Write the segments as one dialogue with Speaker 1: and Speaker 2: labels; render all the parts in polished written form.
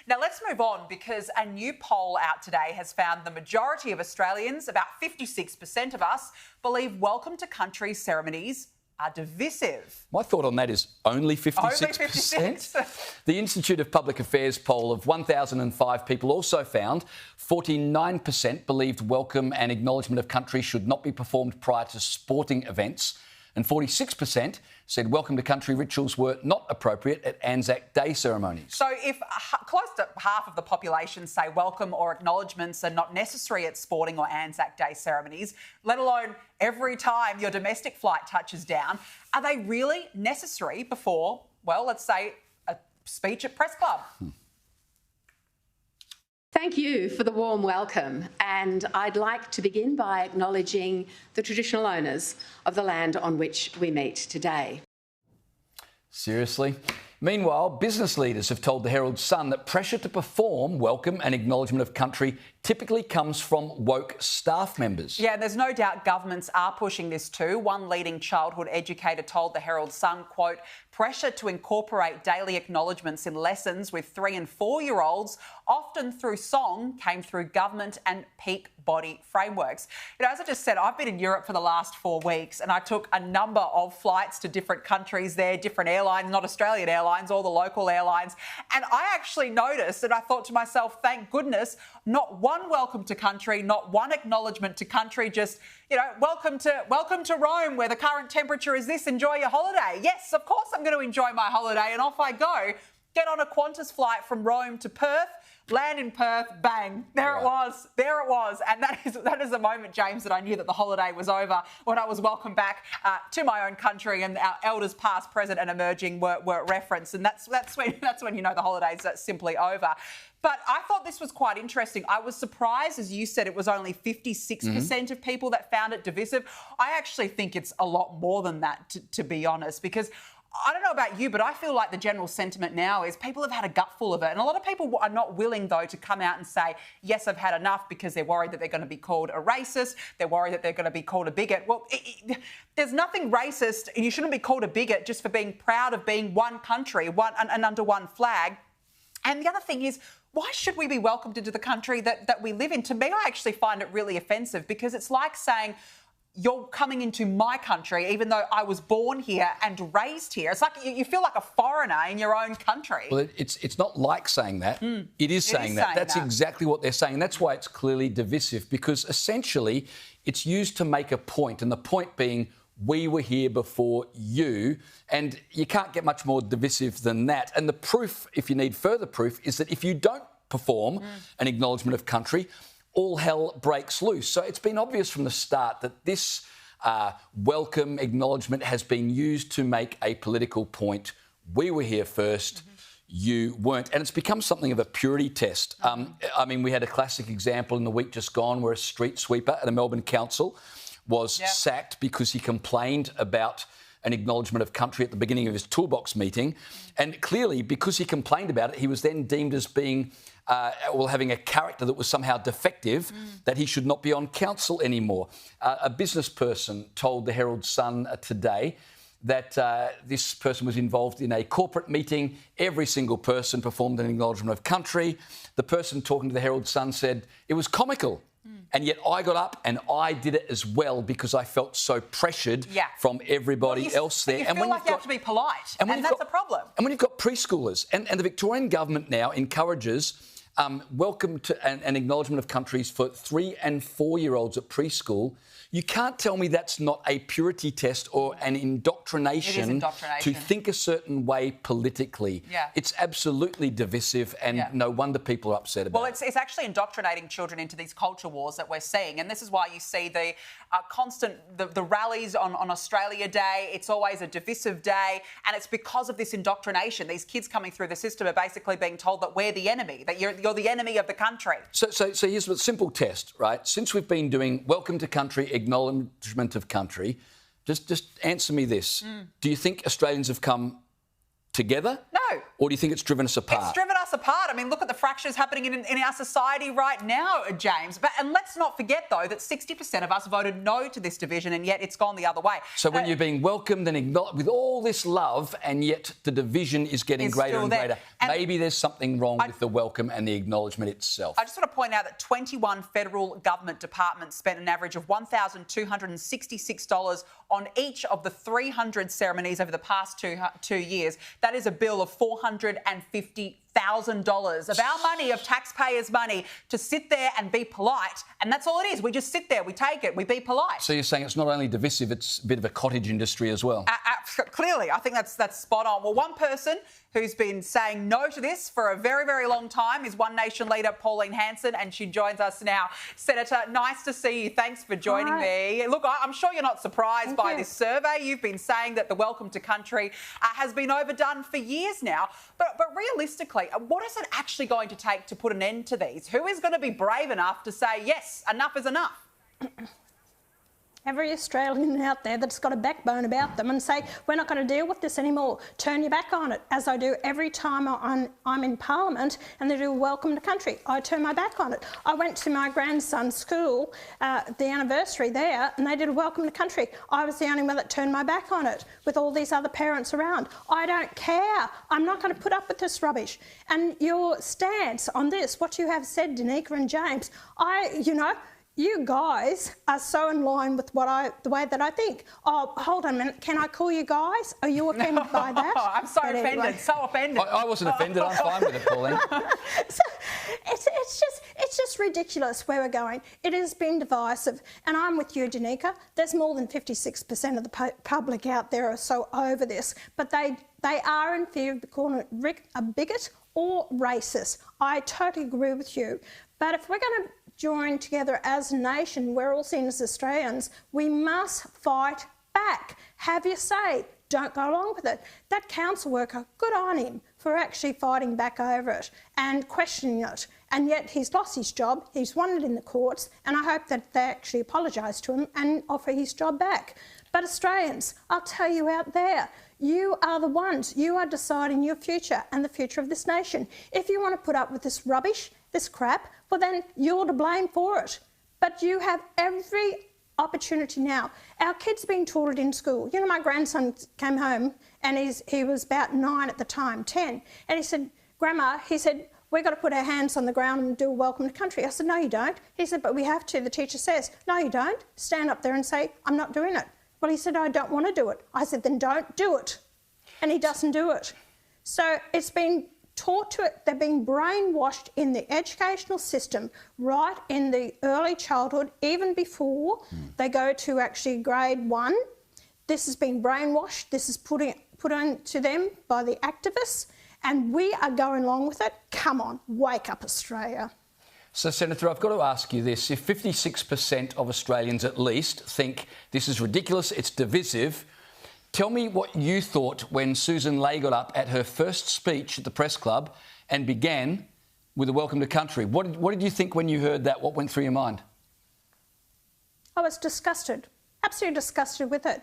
Speaker 1: Now, let's move on because a new poll out today has found the majority of Australians, about 56% of us, believe welcome to country ceremonies are divisive.
Speaker 2: My thought on that is only 56%.
Speaker 1: Only 56.
Speaker 2: The Institute of Public Affairs poll of 1,005 people also found 49% believed welcome and acknowledgement of country should not be performed prior to sporting events, and 46% said welcome to country rituals were not appropriate at Anzac Day ceremonies.
Speaker 1: So if close to half of the population say welcome or acknowledgements are not necessary at sporting or Anzac Day ceremonies, let alone every time your domestic flight touches down, are they really necessary before, well, let's say, a speech at Press Club?
Speaker 3: Thank you for the warm welcome, and I'd like to begin by acknowledging the traditional owners of the land on which we meet today.
Speaker 2: Seriously? Meanwhile, business leaders have told the Herald Sun that pressure to perform welcome and acknowledgement of country typically comes from woke staff members.
Speaker 1: Yeah, there's no doubt governments are pushing this too. One leading childhood educator told the Herald Sun, quote, pressure to incorporate daily acknowledgements in lessons with 3- and 4-year-olds, often through song, came through government and peak body frameworks. You know, as I just said, I've been in Europe for the last 4 weeks and I took a number of flights to different countries there, different airlines, not Australian airlines, all the local airlines. And I actually noticed and I thought to myself, thank goodness, not one welcome to country, not one acknowledgement to country, just, you know, welcome to Rome where the current temperature is this, enjoy your holiday. Yes, of course I'm going to enjoy my holiday, and off I go. Get on a Qantas flight from Rome to Perth, land in Perth, bang, there it was. And that is the moment, James, that I knew that the holiday was over, when I was welcomed back to my own country and our elders past, present and emerging were referenced. And that's when you know the holiday's simply over. But I thought this was quite interesting. I was surprised, as you said, it was only 56% of people that found it divisive. I actually think it's a lot more than that, to be honest, because I don't know about you, but I feel like the general sentiment now is people have had a gutful of it. And a lot of people are not willing, though, to come out and say, yes, I've had enough, because they're worried that they're going to be called a racist. They're worried that they're going to be called a bigot. Well, there's nothing racist, and you shouldn't be called a bigot just for being proud of being one country and under one flag. And the other thing is, why should we be welcomed into the country that we live in? To me, I actually find it really offensive, because it's like saying, you're coming into my country, even though I was born here and raised here. It's like you feel like a foreigner in your own country.
Speaker 2: Well, it's not like saying that. It is saying that. That's exactly what they're saying. That's why it's clearly divisive, because essentially it's used to make a point, and the point being, we were here before you, and you can't get much more divisive than that. And the proof, if you need further proof, is that if you don't perform an acknowledgement of country, all hell breaks loose. So it's been obvious from the start that this welcome acknowledgement has been used to make a political point. We were here first, you weren't. And it's become something of a purity test. I mean, we had a classic example in the week just gone where a street sweeper at a Melbourne council was sacked because he complained about an acknowledgement of country at the beginning of his toolbox meeting. And clearly, because he complained about it, he was then deemed as being, having a character that was somehow defective, that he should not be on council anymore. A business person told the Herald Sun today that this person was involved in a corporate meeting. Every single person performed an acknowledgement of country. The person talking to the Herald Sun said it was comical. And yet I got up and I did it as well, because I felt so pressured from everybody else there.
Speaker 1: You feel like you have to be polite, and that's a problem.
Speaker 2: And when you've got preschoolers, and the Victorian government now encourages welcome to an acknowledgement of countries for 3- and 4-year-olds at preschool, you can't tell me that's not a purity test or an indoctrination to think a certain way politically. It's absolutely divisive, and no wonder people are upset about it.
Speaker 1: Well, it's actually indoctrinating children into these culture wars that we're seeing, and this is why you see the constant the rallies on Australia Day. It's always a divisive day, and it's because of this indoctrination. These kids coming through the system are basically being told that we're the enemy, that you're the enemy of the country.
Speaker 2: So here's a simple test, right? Since we've been doing welcome to country, acknowledgement of country, just answer me this. Do you think Australians have come together?
Speaker 1: No.
Speaker 2: Or do you think it's driven us apart?
Speaker 1: It's driven us apart. I mean, look at the fractures happening in our society right now, James. And let's not forget, though, that 60% of us voted no to this division, and yet it's gone the other way.
Speaker 2: So when you're being welcomed and acknowledged with all this love, and yet the division is getting greater and greater, maybe there's something wrong with the welcome and the acknowledgement itself.
Speaker 1: I just want to point out that 21 federal government departments spent an average of $1,266 on each of the 300 ceremonies over the past two years. That is a bill of $450,000 of our money, of taxpayers' money, to sit there and be polite. And that's all it is. We just sit there, we take it, we be polite.
Speaker 2: So you're saying it's not only divisive, it's a bit of a cottage industry as well?
Speaker 1: Clearly, I think that's spot on. Well, one person who's been saying no to this for a very, very long time is One Nation leader Pauline Hanson, and she joins us now. Senator, nice to see you. Thanks for joining me. Look, I'm sure you're not surprised by this survey. You've been saying that the welcome to country has been overdone for years now. But realistically, what is it actually going to take to put an end to these? Who is going to be brave enough to say, yes, enough is enough?
Speaker 4: Every Australian out there that's got a backbone about them and say, we're not going to deal with this anymore. Turn your back on it, as I do every time I'm in Parliament and they do welcome to country. I turn my back on it. I went to my grandson's school, the anniversary there, and they did a welcome to country. I was the only one that turned my back on it with all these other parents around. I don't care. I'm not going to put up with this rubbish. And your stance on this, what you have said, Danica and James, you guys are so in line with the way that I think. Oh, hold on a minute. Can I call you guys? Are you offended by that?
Speaker 1: I'm so offended. Anyway. So offended.
Speaker 2: I wasn't offended. I'm fine with it, Pauline.
Speaker 4: So it's just ridiculous where we're going. It has been divisive, and I'm with you, Danica. There's more than 56% of the public out there are so over this, but they are in fear of calling it a bigot or racist. I totally agree with you. But if we're going to join together as a nation, we're all seen as Australians, we must fight back. Have your say. Don't go along with it. That council worker, good on him for actually fighting back over it and questioning it. And yet he's lost his job, he's won it in the courts, and I hope that they actually apologise to him and offer his job back. But Australians, I'll tell you out there, you are the ones, you are deciding your future and the future of this nation. If you want to put up with this rubbish, this crap, well then you're to blame for it. But you have every opportunity now. Our kids being taught it in school. You know, my grandson came home and he was about 9 at the time, 10, and he said, Grandma, he said, we've got to put our hands on the ground and do a welcome to country. I said, no, you don't. He said, but we have to. The teacher says, no, you don't. Stand up there and say, I'm not doing it. Well, he said, I don't want to do it. I said, then don't do it. And he doesn't do it. So it's been taught to it. They're being brainwashed in the educational system right in the early childhood, even before they go to actually grade 1. This has been brainwashed. This is put on to them by the activists, and we are going along with it. Come on, wake up, Australia.
Speaker 2: So, Senator, I've got to ask you this. If 56% of Australians at least think this is ridiculous, it's divisive, tell me what you thought when Susan Ley got up at her first speech at the Press Club and began with a welcome to country. What did you think when you heard that? What went through your mind?
Speaker 4: I was disgusted, absolutely disgusted with it.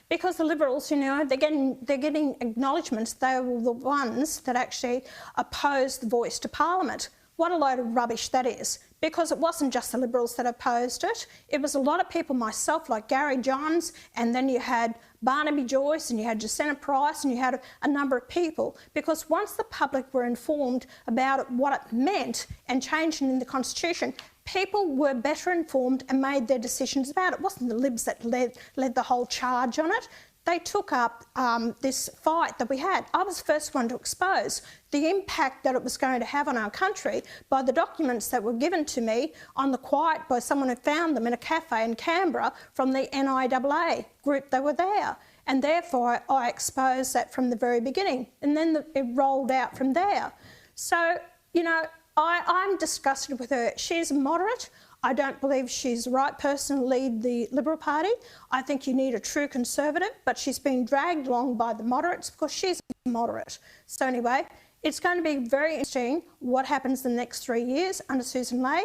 Speaker 4: Because the Liberals, you know, they're getting acknowledgements. They were the ones that actually opposed the voice to Parliament. What a load of rubbish that is. Because it wasn't just the Liberals that opposed it. It was a lot of people, myself, like Gary Johns, and then you had Barnaby Joyce, and you had Jacinta Price, and you had a number of people. Because once the public were informed about what it meant and changing in the Constitution, people were better informed and made their decisions about it. It wasn't the Libs that led the whole charge on it. They took up this fight that we had. I was the first one to expose the impact that it was going to have on our country by the documents that were given to me on the quiet by someone who found them in a cafe in Canberra from the NIAA group that were there. And therefore, I exposed that from the very beginning. And then it rolled out from there. So, you know, I'm disgusted with her. She's moderate. I don't believe she's the right person to lead the Liberal Party. I think you need a true Conservative, but she's been dragged along by the moderates because she's moderate. So anyway, it's going to be very interesting what happens in the next 3 years under Susan Ley.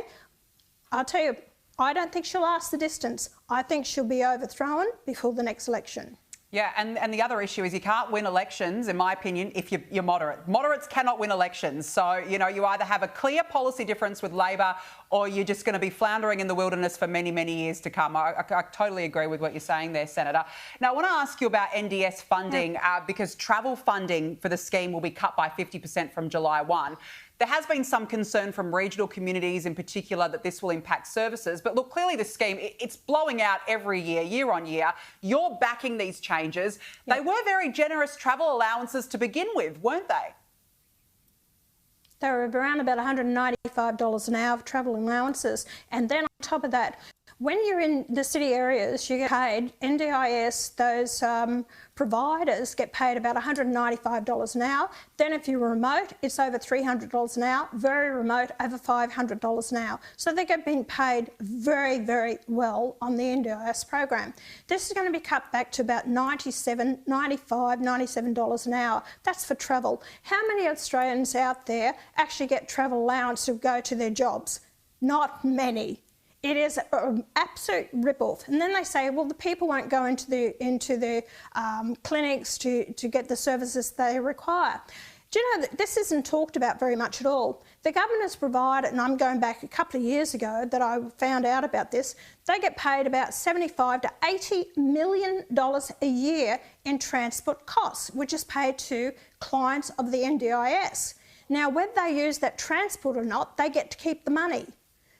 Speaker 4: I'll tell you, I don't think she'll last the distance. I think she'll be overthrown before the next election.
Speaker 1: Yeah, and the other issue is you can't win elections, in my opinion, if you're moderate. Moderates cannot win elections. So, you know, you either have a clear policy difference with Labor or you're just going to be floundering in the wilderness for many, many years to come. I totally agree with what you're saying there, Senator. Now, I want to ask you about NDS funding because travel funding for the scheme will be cut by 50% from July 1. There has been some concern from regional communities in particular that this will impact services. But look, clearly the scheme, it's blowing out every year, year on year. You're backing these changes. Yep. They were very generous travel allowances to begin with, weren't they?
Speaker 4: They were around about $195 an hour of travel allowances. And then on top of that, when you're in the city areas, you get paid, NDIS, those providers get paid about $195 an hour. Then if you're remote, it's over $300 an hour. Very remote, over $500 an hour. So they get being paid very, very well on the NDIS program. This is going to be cut back to about $97 an hour. That's for travel. How many Australians out there actually get travel allowance to go to their jobs? Not many. It is an absolute rip-off. And then they say, well, the people won't go into the clinics to get the services they require. Do you know that this isn't talked about very much at all? The government has provided, and I'm going back a couple of years ago that I found out about this, they get paid about $75 to $80 million a year in transport costs, which is paid to clients of the NDIS. Now, whether they use that transport or not, they get to keep the money.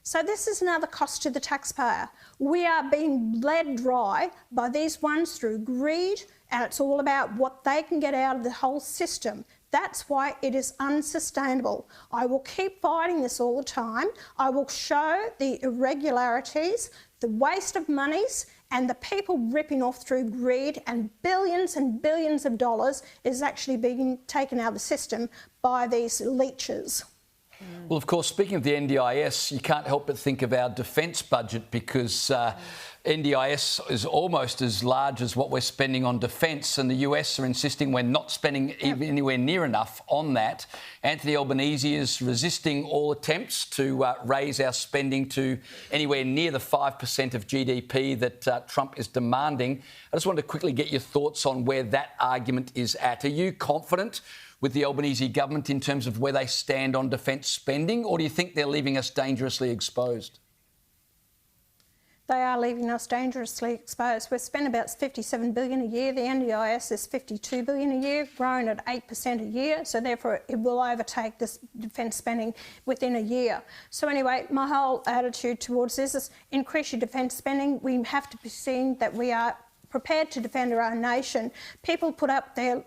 Speaker 4: So this is another cost to the taxpayer. We are being led dry by these ones through greed, and it's all about what they can get out of the whole system. That's why it is unsustainable. I will keep fighting this all the time. I will show the irregularities, the waste of monies, and the people ripping off through greed, and billions of dollars is actually being taken out of the system by these leeches.
Speaker 2: Well, of course, speaking of the NDIS, you can't help but think of our defence budget because NDIS is almost as large as what we're spending on defence, and the US are insisting we're not spending even anywhere near enough on that. Anthony Albanese is resisting all attempts to raise our spending to anywhere near the 5% of GDP that Trump is demanding. I just wanted to quickly get your thoughts on where that argument is at. Are you confident with the Albanese government in terms of where they stand on defence spending, or do you think they're leaving us dangerously exposed?
Speaker 4: They are leaving us dangerously exposed. We spend about $57 billion a year. The NDIS is $52 billion a year, growing at 8% a year. So therefore, it will overtake this defence spending within a year. So anyway, my whole attitude towards this is increase your defence spending. We have to be seen that we are prepared to defend our own nation. People put up their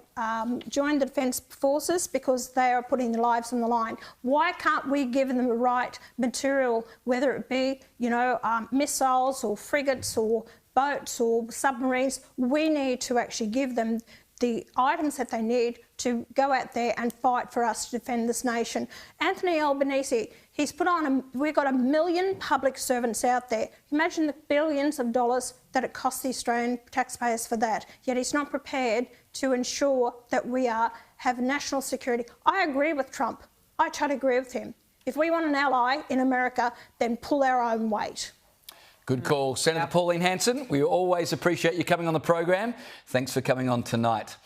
Speaker 4: join the Defence Forces because they are putting their lives on the line. Why can't we give them the right material, whether it be, you know, missiles or frigates or boats or submarines? We need to actually give them the items that they need to go out there and fight for us to defend this nation. Anthony Albanese, he's put on, we've got 1 million public servants out there. Imagine the billions of dollars that it costs the Australian taxpayers for that. Yet he's not prepared to ensure that we have national security. I agree with Trump. I totally agree with him. If we want an ally in America, then pull our own weight.
Speaker 2: Good call. Senator Pauline Hanson, we always appreciate you coming on the program. Thanks for coming on tonight.